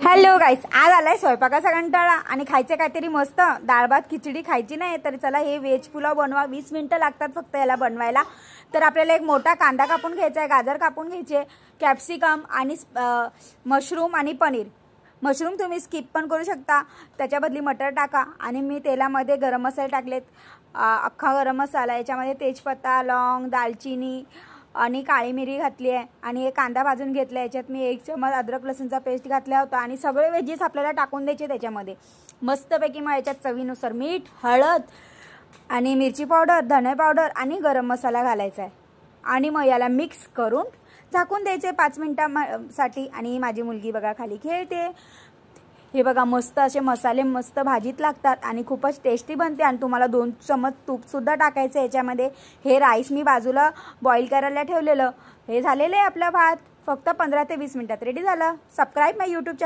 Hello गाईस, आज आलाय स्वयंपाकाचा कंटाळा आणि खायचे काहीतरी मस्त डाळ भात खिचडी खायची नाही तर चला हे व्हेज पुलाव बनवा। 20 मिनिटं लागतात फक्त याला बनवायला। तर आपल्याला एक मोठा कांदा कापून घ्यायचा आहे, गाजर कापून घ्यायचे, कॅप्सिकम आणि मशरूम आणि पनीर। मशरूम तुम्ही स्किप पण करू शकता, त्याच्या बदली मटर टाका। आणि मी तेलामध्ये गरम मसाले टाकलेत, अख्खा गरम मसाला, याच्यामध्ये तेजपत्ता, लौंग, दालचिनी आणि काळी मिरी घातली आहे आणि एक कांदा भाजून घेतला। याच्यात मी 1 चमच अद्रक लसूणचा पेस्ट घातला होता आणि सगळे वेजीस आपल्याला टाकून द्यायचे त्याच्यामध्ये मस्तपैकी। मग याच्यात चवीनुसार मीठ, हळद आणि मिरची पावडर, धने पावडर आणि गरम मसाला घालायचा आहे आणि मग याला मिक्स करून झाकून द्यायचे 5 मिनिटांसाठी। आणि माझी मुलगी बघा खाली खेळते। हे बघा मस्त असे मसाले मस्त भाजीत लागतात आणि खूपच टेस्टी बनते। आणि तुम्हाला 2 चमच तूप सुद्धा टाकायचं याच्यामध्ये। हे राईस मी बाजूला बॉईल करायला ठेवलेलं। हे झालेलं आहे आपला भात, फक्त 15 ते 20 मिनिटात रेडी झालं। सबस्क्राइब माय यूट्यूब चॅनल।